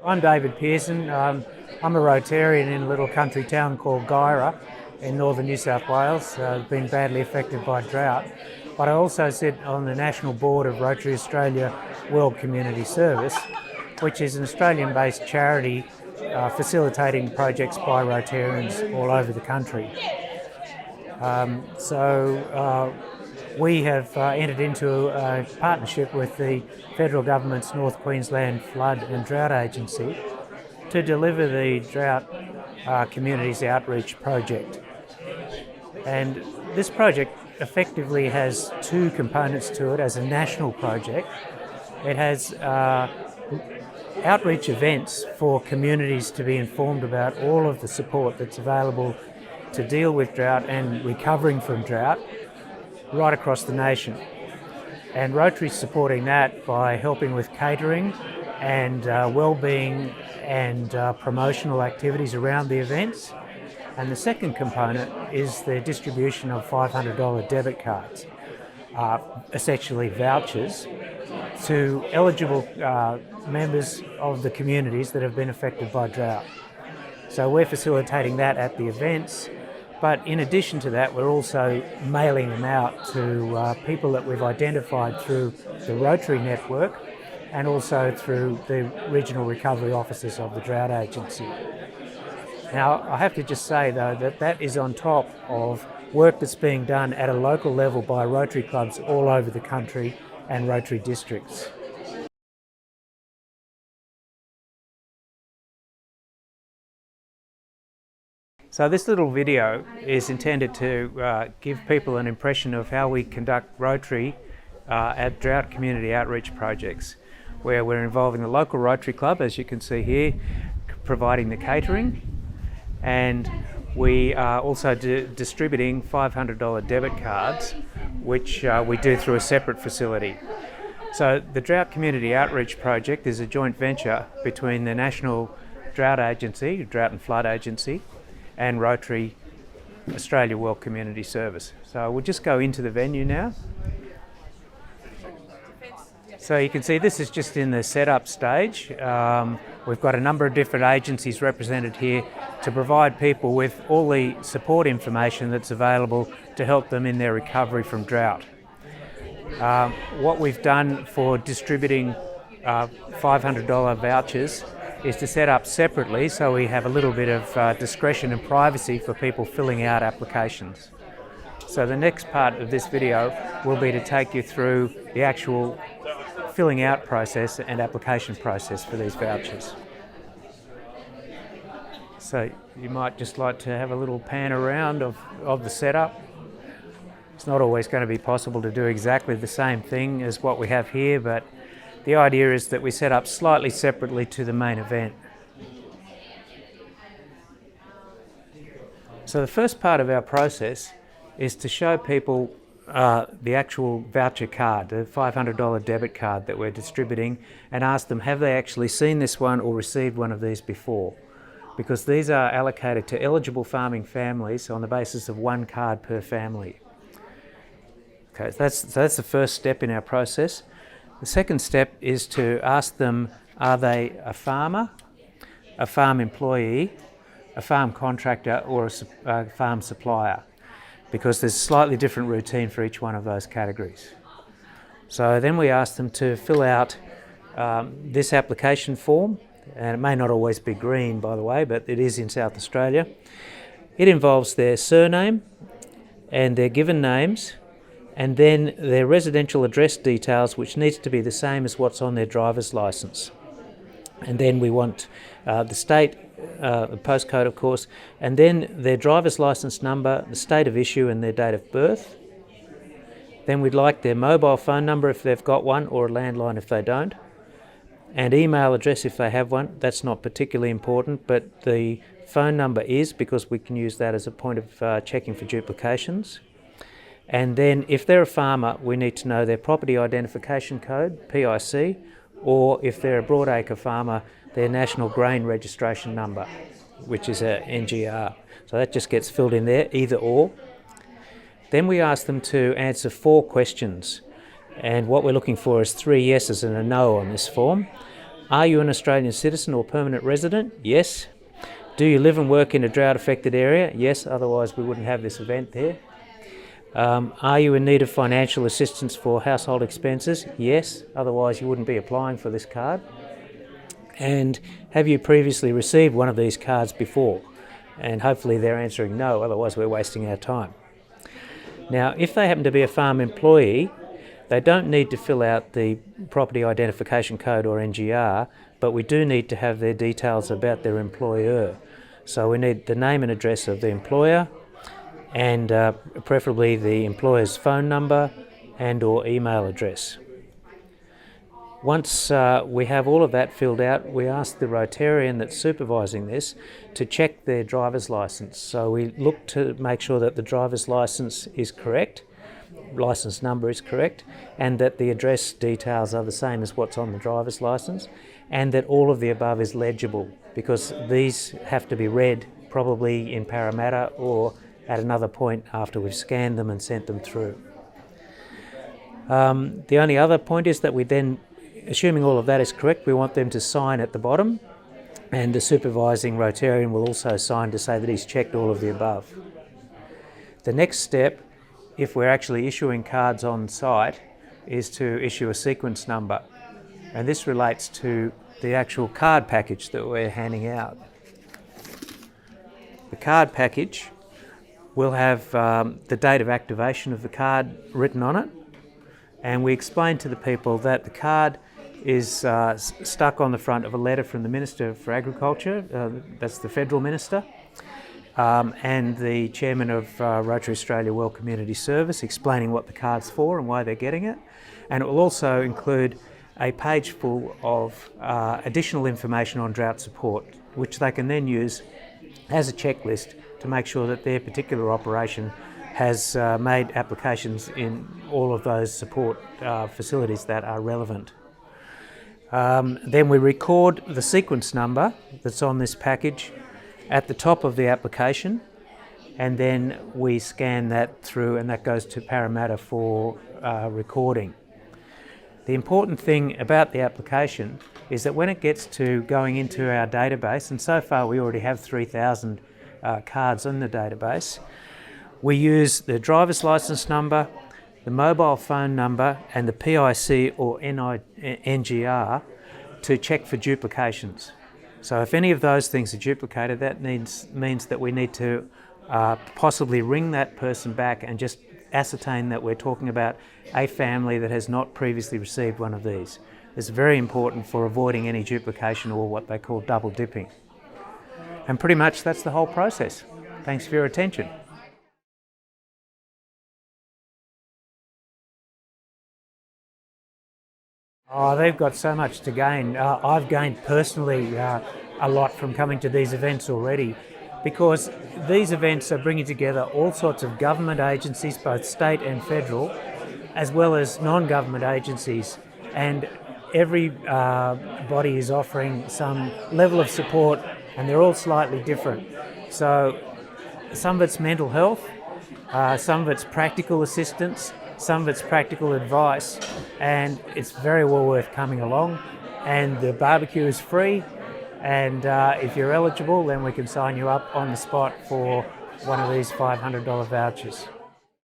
I'm David Pearson. I'm a Rotarian in a little country town called Guyra in northern New South Wales, been badly affected by drought. But I also sit on the national board of Rotary Australia World Community Service, which is an Australian-based charity facilitating projects by Rotarians all over the country. We have entered into a partnership with the Federal Government's North Queensland Flood and Drought Agency to deliver the Drought Communities Outreach project. And this project effectively has two components to it as a national project. It has outreach events for communities to be informed about all of the support that's available to deal with drought and recovering from drought right across the nation. And Rotary's supporting that by helping with catering and wellbeing and promotional activities around the events. And the second component is the distribution of $500 debit cards, essentially vouchers, to eligible members of the communities that have been affected by drought. So we're facilitating that at the events, but in addition to that, we're also mailing them out to people that we've identified through the Rotary network and also through the regional recovery offices of the Drought Agency. Now, I have to just say, though, that that is on top of work that's being done at a local level by Rotary clubs all over the country and Rotary districts. So this little video is intended to give people an impression of how we conduct Rotary at Drought Community Outreach projects, where we're involving the local Rotary Club, as you can see here, providing the catering, and we are also distributing $500 debit cards, which we do through a separate facility. So the Drought Community Outreach project is a joint venture between the National Drought Agency, Drought and Flood Agency, and Rotary Australia World Community Service. So we'll just go into the venue now. So you can see this is just in the setup stage. We've got a number of different agencies represented here to provide people with all the support information that's available to help them in their recovery from drought. What we've done for distributing $500 vouchers is to set up separately so we have a little bit of discretion and privacy for people filling out applications. So the next part of this video will be to take you through the actual filling out process and application process for these vouchers. So you might just like to have a little pan around of the setup. It's not always going to be possible to do exactly the same thing as what we have here, but the idea is that we set up slightly separately to the main event. So the first part of our process is to show people the actual voucher card, the $500 debit card that we're distributing, and ask them, have they actually seen this one or received one of these before? Because these are allocated to eligible farming families on the basis of one card per family. Okay, so that's the first step in our process. The second step is to ask them, are they a farmer, a farm employee, a farm contractor, or a farm supplier? Because there's a slightly different routine for each one of those categories. So then we ask them to fill out this application form, and it may not always be green, by the way, but it is in South Australia. It involves their surname and their given names, and then their residential address details, which needs to be the same as what's on their driver's licence. And then we want the state, the postcode of course, and then their driver's licence number, the state of issue and their date of birth. Then we'd like their mobile phone number if they've got one, or a landline if they don't, and email address if they have one. That's not particularly important, but the phone number is, because we can use that as a point of checking for duplications. And then if they're a farmer, we need to know their property identification code, PIC, or if they're a broadacre farmer, their national grain registration number, which is a NGR. So that just gets filled in there, either or. Then we ask them to answer 4 questions, and what we're looking for is 3 yeses and a no on this form. Are you an Australian citizen or permanent resident? Yes. Do you live and work in a drought affected area? Yes, otherwise we wouldn't have this event there. Are you in need of financial assistance for household expenses? Yes, otherwise you wouldn't be applying for this card. And have you previously received one of these cards before? And hopefully they're answering no, otherwise we're wasting our time. Now, if they happen to be a farm employee, they don't need to fill out the property identification code or NGR, but we do need to have their details about their employer. So we need the name and address of the employer, and preferably the employer's phone number and or email address. Once we have all of that filled out, we ask the Rotarian that's supervising this to check their driver's licence. So we look to make sure that the driver's licence is correct, licence number is correct, and that the address details are the same as what's on the driver's licence, and that all of the above is legible, because these have to be read probably in Parramatta or at another point after we've scanned them and sent them through. The only other point is that we then, assuming all of that is correct, we want them to sign at the bottom, and the supervising Rotarian will also sign to say that he's checked all of the above. The next step, if we're actually issuing cards on site, is to issue a sequence number, and this relates to the actual card package that we're handing out. The card package will have the date of activation of the card written on it, and we explain to the people that the card is stuck on the front of a letter from the Minister for Agriculture, that's the Federal Minister, and the Chairman of Rotary Australia World Community Service, explaining what the card's for and why they're getting it. And it will also include a page full of additional information on drought support, which they can then use as a checklist to make sure that their particular operation has made applications in all of those support facilities that are relevant. Then we record the sequence number that's on this package at the top of the application, and then we scan that through, and that goes to Parramatta for recording. The important thing about the application is that when it gets to going into our database, and so far we already have 3,000 cards in the database, we use the driver's licence number, the mobile phone number, and the PIC or NGR to check for duplications. So if any of those things are duplicated, that means that we need to possibly ring that person back and just ascertain that we're talking about a family that has not previously received one of these. It's very important for avoiding any duplication or what they call double dipping. And pretty much that's the whole process. Thanks for your attention. Oh, they've got so much to gain. I've gained personally a lot from coming to these events already, because these events are bringing together all sorts of government agencies, both state and federal, as well as non-government agencies, and every body is offering some level of support, and they're all slightly different. So some of it's mental health, some of it's practical assistance, some of it's practical advice, and it's very well worth coming along. And the barbecue is free, and if you're eligible, then we can sign you up on the spot for one of these $500 vouchers.